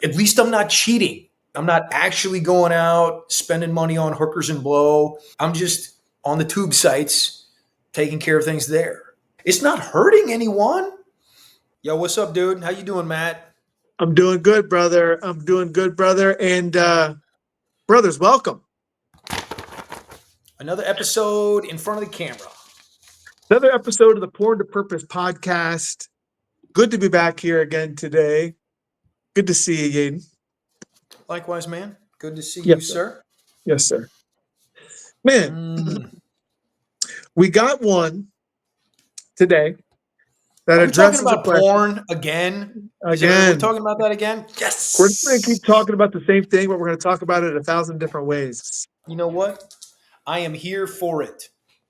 At least I'm not cheating. I'm not actually going out, spending money on hookers and blow. I'm just on the tube sites, taking care of things there. It's not hurting anyone. Yo, what's up, dude? How you doing, Matt? I'm doing good, brother. I'm doing good, brother. And brothers, welcome. Another episode in front of the camera. Another episode of the Porn to Purpose podcast. Good to be back here again today. Good to see you, Yeadon. Likewise, man. Good to see you, Yes, sir. Yes, sir. Man, we got one today that Are we talking addresses a about question. porn again? Are we talking about that again? Yes. We're just going to keep talking about the same thing, but we're going to talk about it 1,000 different ways. You know what? I am here for it.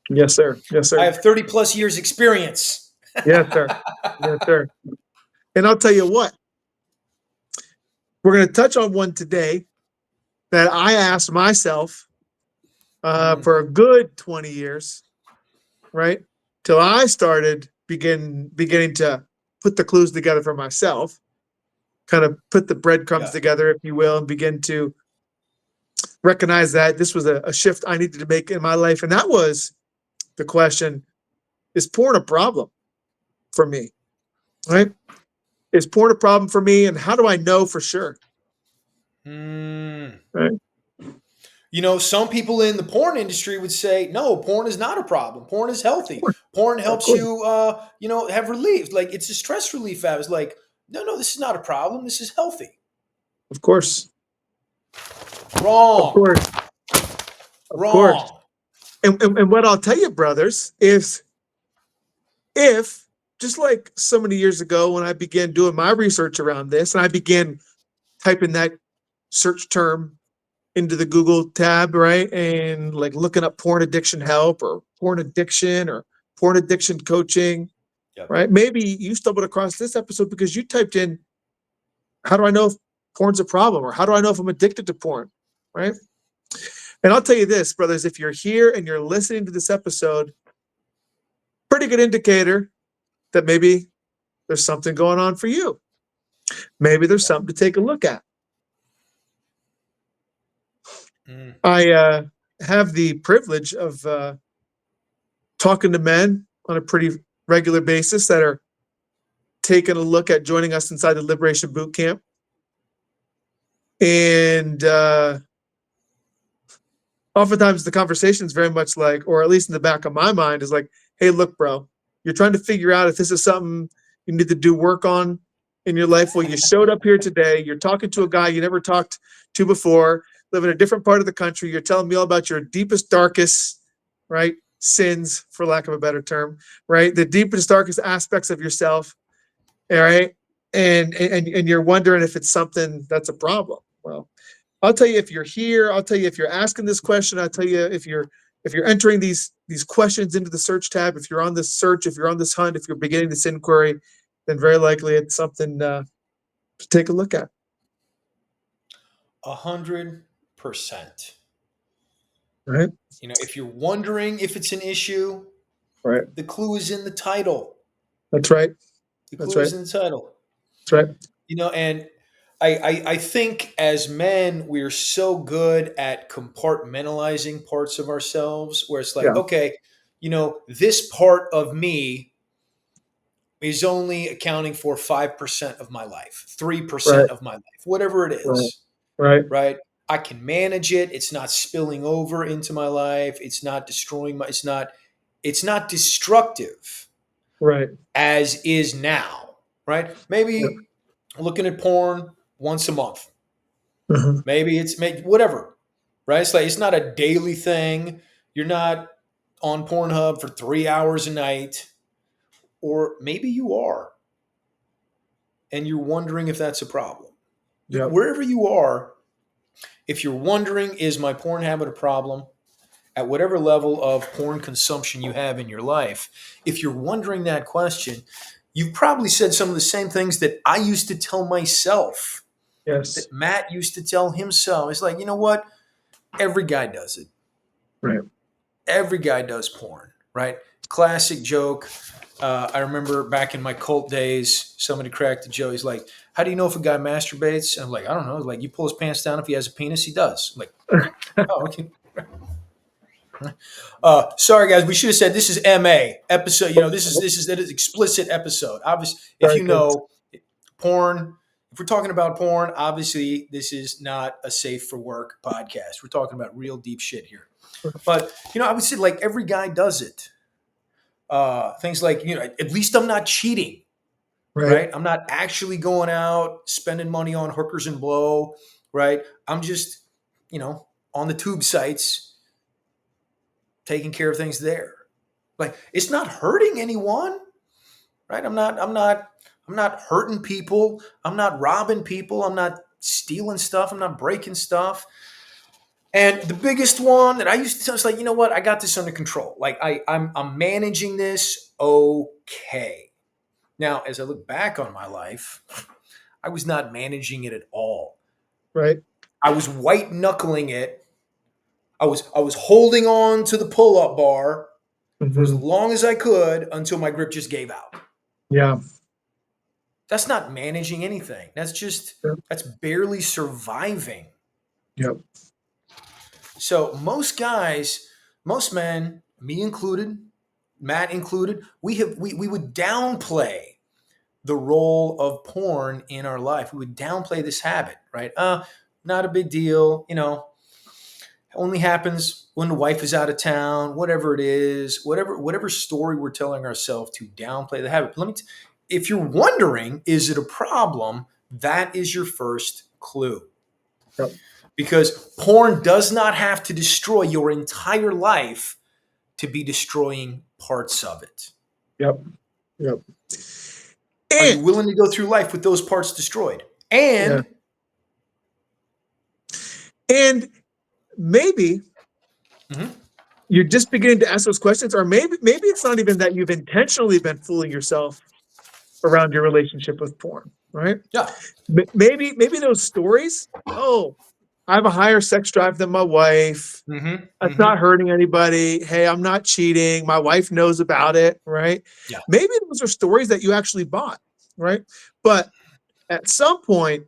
Yes, sir. Yes, sir. I have 30 plus years experience. Yes, sir. Yes, sir. And I'll tell you what, we're going to touch on one today that I asked myself for a good 20 years, right? Till I started beginning to put the clues together for myself, kind of put the breadcrumbs together, if you will, and begin to recognize that this was a shift I needed to make in my life. And that was the question, is porn a problem for me, right? Is porn a problem for me? And how do I know for sure? Right? You know, some people in the porn industry would say, no, porn is not a problem. Porn is healthy. Porn helps you, have relief. Like, it's a stress relief. I was like, no, this is not a problem. This is healthy. Of course. Wrong. Of course. Of course. And what I'll tell you, brothers, is if just like so many years ago when I began doing my research around this and I began typing that search term into the Google tab, right? And like looking up porn addiction help or porn addiction coaching, right? Maybe you stumbled across this episode because you typed in, how do I know if porn's a problem? Or how do I know if I'm addicted to porn, right? And I'll tell you this, brothers, if you're here and you're listening to this episode, pretty good indicator that maybe there's something going on for you. Maybe there's something to take a look at. I have the privilege of talking to men on a pretty regular basis that are taking a look at joining us inside the Liberation Boot Camp. And oftentimes the conversation is very much like, or at least in the back of my mind, is like, hey, look, bro, you're trying to figure out if this is something you need to do work on in your life. Well, you showed up here today. You're talking to a guy you never talked to before, live in a different part of the country. You're telling me all about your deepest, darkest, right, sins, for lack of a better term, right? The deepest, darkest aspects of yourself, all right? And you're wondering if it's something that's a problem. Well, I'll tell you if you're here. I'll tell you if you're asking this question. I'll tell you if you're entering these questions into the search tab. If you're on this search, if you're on this hunt, if you're beginning this inquiry, then very likely it's something to take a look at. 100%. Right. You know, if you're wondering if it's an issue, right, the clue is in the title. That's right. The clue is in the title. That's right. You know, and I think as men, we're so good at compartmentalizing parts of ourselves where it's like, okay, you know, this part of me is only accounting for 5% of my life, 3% of my life, whatever it is. Right. I can manage it. It's not spilling over into my life. It's not destroying it's not destructive. Right. As is now. Right. Maybe looking at porn once a month. Maybe it's whatever. Right. It's like, it's not a daily thing. You're not on Pornhub for 3 hours a night. Or maybe you are. And you're wondering if that's a problem. Wherever you are, if you're wondering, is my porn habit a problem? At whatever level of porn consumption you have in your life, if you're wondering that question, you've probably said some of the same things that I used to tell myself. Yes. That Matt used to tell himself. It's like, you know what? Every guy does it. Right. Every guy does porn, right? Classic joke. I remember back in my cult days, somebody cracked a joke. He's like, "How do you know if a guy masturbates?" And I'm like, "I don't know. Like, you pull his pants down. If he has a penis, he does." I'm like, oh, okay. Sorry, guys. We should have said this is MA episode. You know, this is an explicit episode. Obviously, if you know porn, if we're talking about porn, obviously this is not a safe for work podcast. We're talking about real deep shit here. But I would say like every guy does it. Things like at least I'm not cheating, right? I'm not actually going out spending money on hookers and blow, right? I'm just on the tube sites taking care of things there. Like it's not hurting anyone, right? I'm not hurting people. I'm not robbing people. I'm not stealing stuff. I'm not breaking stuff. And the biggest one that I used to tell is like, you know what? I got this under control. Like I'm managing this okay. Now, as I look back on my life, I was not managing it at all. Right. I was white knuckling it. I was holding on to the pull-up bar for as long as I could until my grip just gave out. Yeah. That's not managing anything. That's barely surviving. Yep. So most guys, most men, me included, Matt included, we would downplay the role of porn in our life. We would downplay this habit, right? Not a big deal, only happens when the wife is out of town, whatever it is, whatever story we're telling ourselves to downplay the habit. If you're wondering, is it a problem? That is your first clue. Yep. Because porn does not have to destroy your entire life to be destroying parts of it. Yep. Yep. Are you willing to go through life with those parts destroyed? And maybe you're just beginning to ask those questions, or maybe it's not even that you've intentionally been fooling yourself around your relationship with porn, right? Yeah. Maybe those stories. Oh, I have a higher sex drive than my wife. That's not hurting anybody. Hey, I'm not cheating. My wife knows about it, right? Yeah. Maybe those are stories that you actually bought, right? But at some point,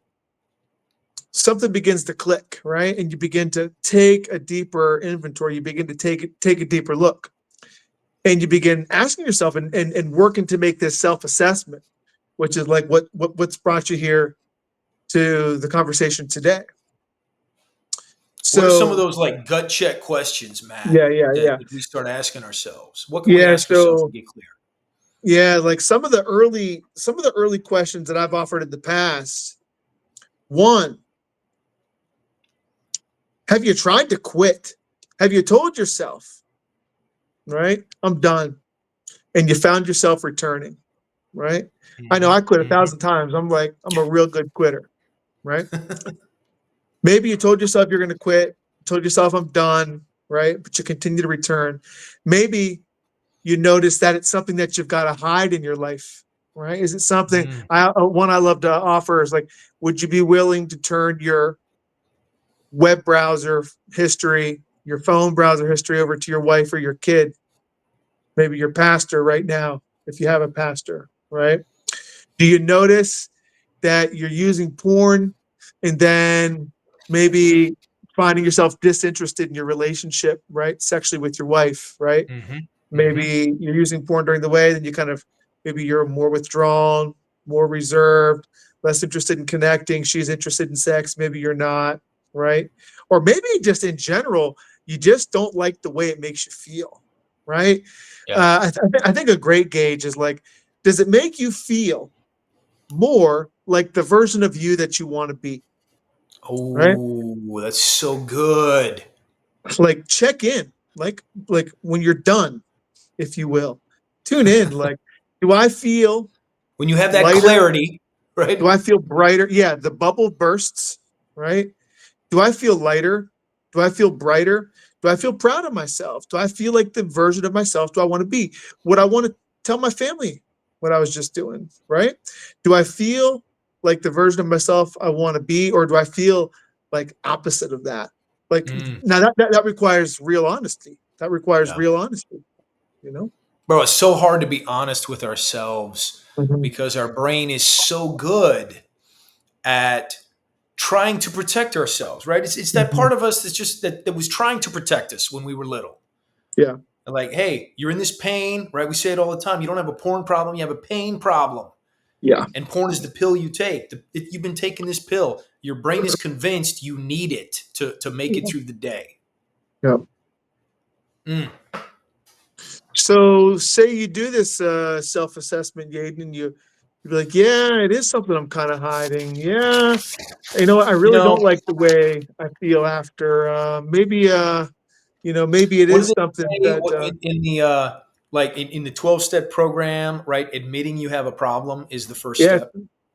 something begins to click, right? And you begin to take a deeper inventory. You begin to take a deeper look. And you begin asking yourself and working to make this self-assessment, which is like what's brought you here to the conversation today. So, what are some of those like gut check questions, Matt? That we start asking ourselves? What can we ask ourselves to get clear? Yeah, like some of the early questions that I've offered in the past. One, have you tried to quit? Have you told yourself, right, I'm done, and you found yourself returning, right? I know I quit 1,000 times. I'm a real good quitter, right? Maybe you told yourself you're going to quit, told yourself I'm done, right? But you continue to return. Maybe you notice that it's something that you've got to hide in your life, right? Is it something? One I love to offer is like, would you be willing to turn your web browser history, your phone browser history over to your wife or your kid, maybe your pastor right now, if you have a pastor, right? Do you notice that you're using porn and then maybe finding yourself disinterested in your relationship, right? Sexually with your wife, right? Maybe you're using porn during the way, then maybe you're more withdrawn, more reserved, less interested in connecting. She's interested in sex. Maybe you're not, right? Or maybe just in general, you just don't like the way it makes you feel, right? Yeah. I think a great gauge is like, does it make you feel more like the version of you that you want to be? Oh, right? That's so good. Like check in, like when you're done, if you will. Tune in. Like, do I feel when you have that lighter? Clarity, right? Do I feel brighter? Yeah, the bubble bursts, right? Do I feel lighter? Do I feel brighter? Do I feel proud of myself? Do I feel like the version of myself do I want to be? Would I want to tell my family what I was just doing, right? Do I feel like the version of myself I want to be, or do I feel like opposite of that? Like now that requires real honesty. That requires real honesty, you know? Bro, it's so hard to be honest with ourselves Mhm. because our brain is so good at trying to protect ourselves, right? It's that Mhm. part of us that's just that was trying to protect us when we were little. Yeah. Like, hey, you're in this pain, right? We say it all the time. You don't have a porn problem, you have a pain problem. Yeah. And porn is the pill you take. If you've been taking this pill, your brain is convinced you need it to make it through the day. Yeah. Mm. So say you do this self-assessment, Yaden, and you're like, yeah, it is something I'm kind of hiding. Yeah. You know what? I You really know, don't like the way I feel after. Maybe it what do is they something say that, in the like in the 12-step program, right? Admitting you have a problem is the first yeah, step.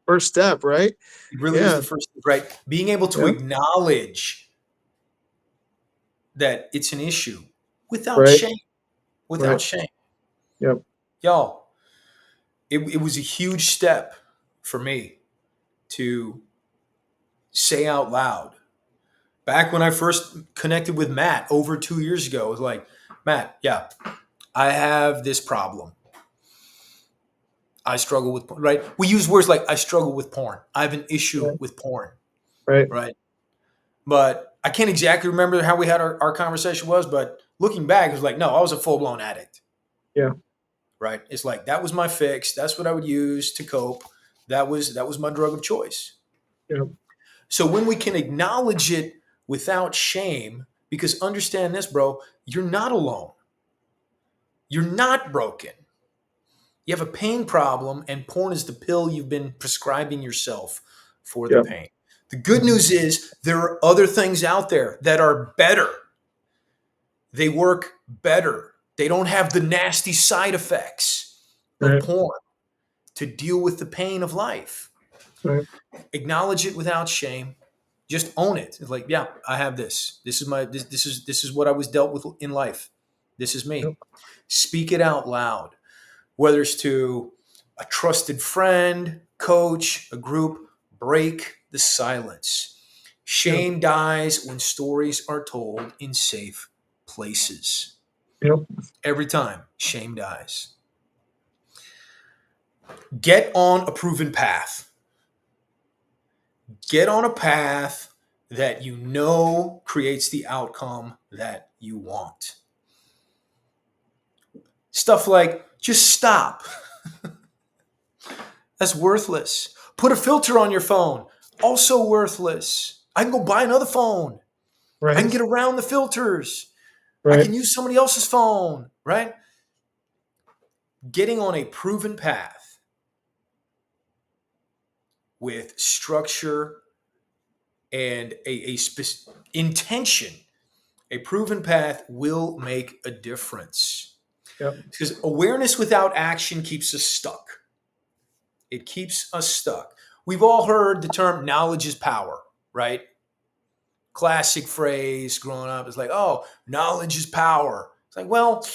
first step, right? It really is Yeah. the first step, right? Being able to Yeah. acknowledge that it's an issue without Right. shame. Without Right. shame. Yep. Y'all, it was a huge step for me to say out loud. Back when I first connected with Matt over 2 years ago, it was like, Matt, yeah, I have this problem. I struggle with porn, right? We use words like I struggle with porn. I have an issue Right. with porn, Right. right? But I can't exactly remember how we had our conversation was, but looking back, it was like, no, I was a full blown addict, Yeah. right? It's like that was my fix. That's what I would use to cope. That was my drug of choice. Yep. So when we can acknowledge it without shame, because understand this, bro, you're not alone. You're not broken. You have a pain problem, and porn is the pill you've been prescribing yourself for the Yep. pain. The good Mhm. news is there are other things out there that are better. They work better. They don't have the nasty side effects of Right. porn to deal with the pain of life. Right. Acknowledge it without shame. Just own it. It's like, yeah, I have this. This is what I was dealt with in life. This is Yep. me. Speak it out loud, whether it's to a trusted friend, coach, a group. Break the silence. Yep. Shame dies when stories are told in safe places. Yep. Every time, shame dies. Get on a proven path. Get on a path that you know creates the outcome that you want. Stuff like just stop. That's worthless. Put a filter on your phone. Also worthless. I can go buy another phone. I can Right. get around the filters. I Right. can use somebody else's phone, right? Getting on a proven path with structure and intention, a proven path will make a difference. Yep. Because awareness without action keeps us stuck. It keeps us stuck. We've all heard the term knowledge is power, right? Classic phrase growing up is like, oh, knowledge is power. It's like, well,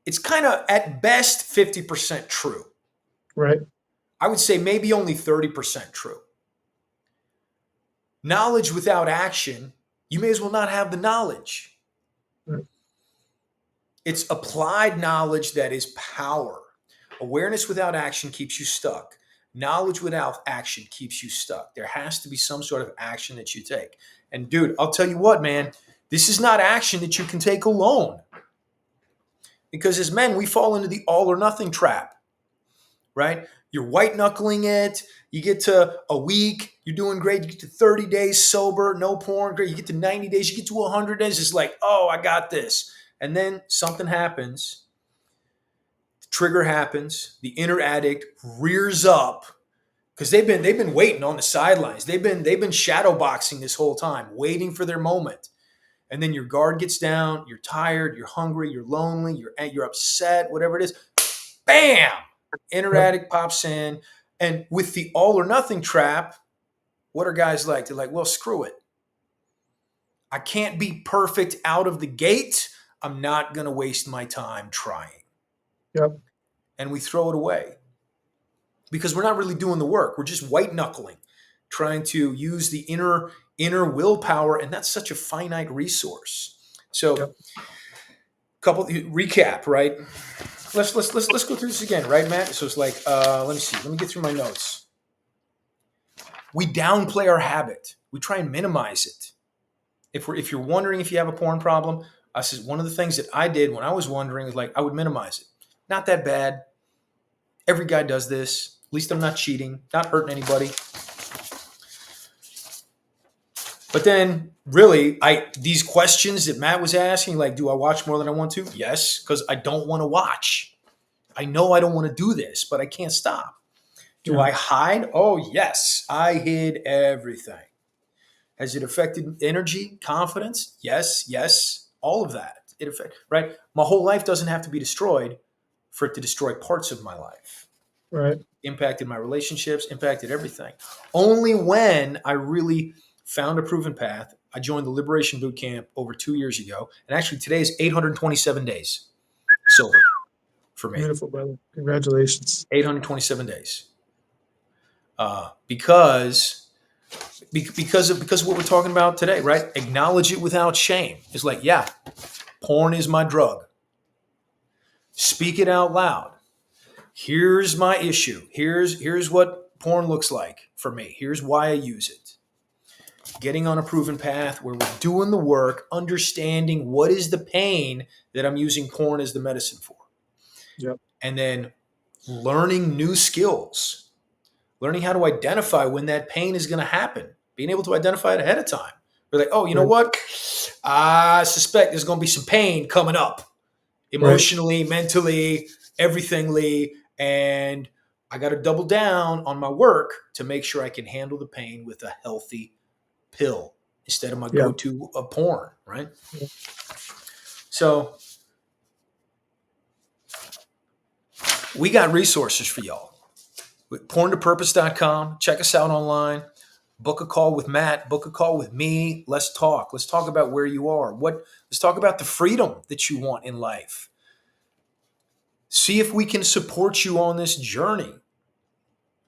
it's kind of at best 50% true. Right. I would say maybe only 30% true. Knowledge without action, you may as well not have the knowledge. Right. It's applied knowledge that is power. Awareness without action keeps you stuck. Knowledge without action keeps you stuck. There has to be some sort of action that you take. And dude, I'll tell you what, man, this is not action that you can take alone. Because as men, we fall into the all or nothing trap, right? You're white knuckling it. You get to a week, you're doing great. You get to 30 days sober, no porn, great. You get to 90 days, you get to 100 days. It's like, oh, I got this. And then something happens. The trigger happens. The inner addict rears up because they've been waiting on the sidelines. They've been shadow boxing this whole time, waiting for their moment. And then your guard gets down. You're tired. You're hungry. You're lonely. You're upset. Whatever it is. Bam! Inner Yep. addict pops in. And with the all or nothing trap, what are guys like? They're like, well, screw it. I can't be perfect out of the gate. I'm not going to waste my time trying. Yep. And we throw it away because we're not really doing the work. We're just white knuckling, trying to use the inner willpower. And that's such a finite resource. So Yep. couple recap, right? Let's go through this again, right, Matt? So it's like, let me see. Let me get through my notes. We downplay our habit. We try and minimize it. If you're wondering if you have a porn problem, I said one of the things that I did when I was wondering is like I would minimize it. Not that bad. Every guy does this. At least I'm not cheating, not hurting anybody. But then really, these questions that Matt was asking, like, do I watch more than I want to? Yes, because I don't want to watch. I know I don't want to do this, but I can't stop. Do I hide? Oh, yes. I hid everything. Has it affected energy, confidence? Yes. All of that. It affects, right? My whole life doesn't have to be destroyed for it to destroy parts of my life. Right. Impacted my relationships, impacted everything. Only when I really found a proven path, I joined the Liberation Boot Camp over 2 years ago. And actually today is 827 days sober for me. Beautiful, brother. Congratulations. 827 days. Because of what we're talking about today, right? Acknowledge it without shame. It's like, yeah, porn is my drug. Speak it out loud. Here's my issue. Here's what porn looks like for me. Here's why I use it. Getting on a proven path where we're doing the work, understanding what is the pain that I'm using porn as the medicine for. Yep. And then learning new skills, learning how to identify when that pain is going to happen, being able to identify it ahead of time. We're like, oh, you know what? I suspect there's going to be some pain coming up emotionally, mentally, everythingly. And I got to double down on my work to make sure I can handle the pain with a healthy pill instead of my go-to porn, right? Yeah. So we got resources for y'all. Porntopurpose.com. Check us out online. Book a call with Matt. Book a call with me. Let's talk. Let's talk about where you are. Let's talk about the freedom that you want in life. See if we can support you on this journey.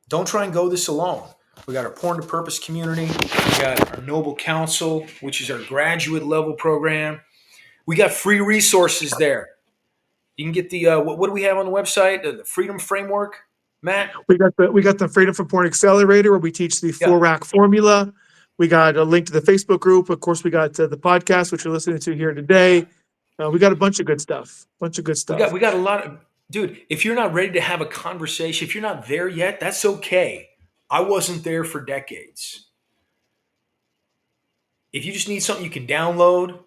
Don't try and go this alone. We got our Porn to Purpose community. We got our Noble Council, which is our graduate level program. We got free resources there. You can get the what do we have on the website? The Freedom Framework, Matt. We got the Freedom from Porn Accelerator, where we teach the 4-rack formula. We got a link to the Facebook group. Of course, we got the podcast, which you're listening to here today. We got a bunch of good stuff. We got a lot of, dude. If you're not ready to have a conversation, if you're not there yet, that's okay. I wasn't there for decades. If you just need something you can download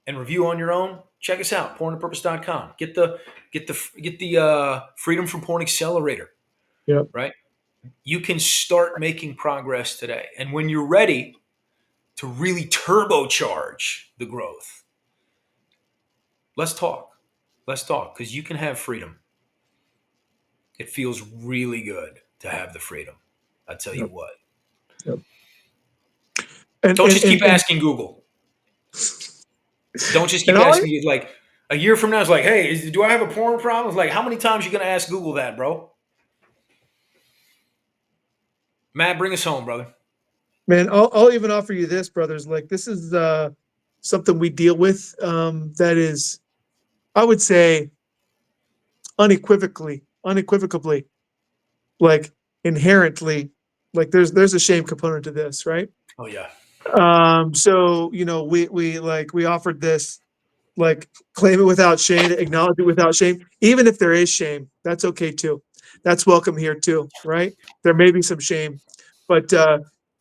and review on your own, check us out. Porntopurpose.com. Get the Freedom from Porn Accelerator. Yep. Right. You can start making progress today, and when you're ready to really turbocharge the growth, let's talk. Let's talk, because you can have freedom. It feels really good to have the freedom. I tell you what. Yep. Don't just keep asking Google. Don't just keep asking you. Like a year from now, it's like, hey, do I have a porn problem? It's like, how many times are you going to ask Google that, bro? Matt, bring us home, brother. Man, I'll even offer you this, brothers. Like, this is something we deal with that is, I would say, unequivocally, like inherently, like there's a shame component to this, right? Oh yeah. So we offered this, like, claim it without shame, acknowledge it without shame. Even if there is shame, that's okay too. That's welcome here too, right? There may be some shame, but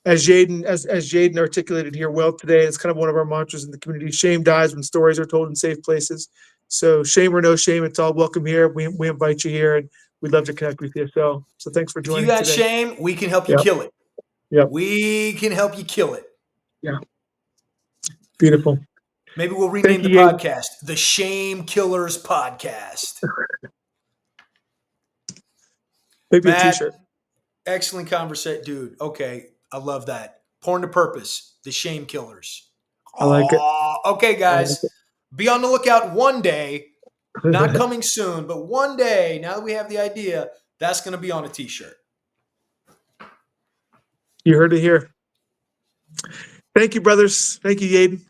as Yeadon articulated here well today, it's kind of one of our mantras in the community. Shame dies when stories are told in safe places. So shame or no shame, it's all welcome here. We invite you here, and we'd love to connect with you. So thanks for joining. If you got today. shame, we can help you kill it. Yeah, we can help you kill it. Yeah, beautiful. Maybe we'll rename the podcast the Shame Killers Podcast. Maybe Matt, a t-shirt. Excellent conversation, dude. Okay, I love that. Porn to Purpose, the Shame Killers. I like it. Okay, guys, be on the lookout one day. Not coming soon, but one day, now that we have the idea, that's going to be on a t-shirt. You heard it here. Thank you, brothers. Thank you, Yeadon.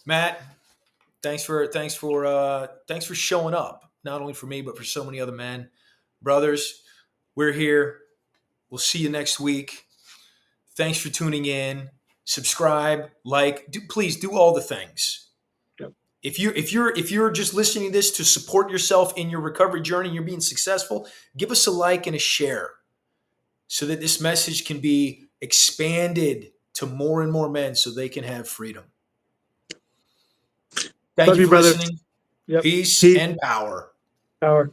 Matt, Thanks for showing up, not only for me but for so many other men, brothers. We're here. We'll see you next week. Thanks for tuning in. Subscribe, please do all the things. Yep. If you're just listening to this to support yourself in your recovery journey and you're being successful, give us a like and a share so that this message can be expanded to more and more men so they can have freedom. Thank Love you you, for brother. listening. Yep. Peace and power. Power.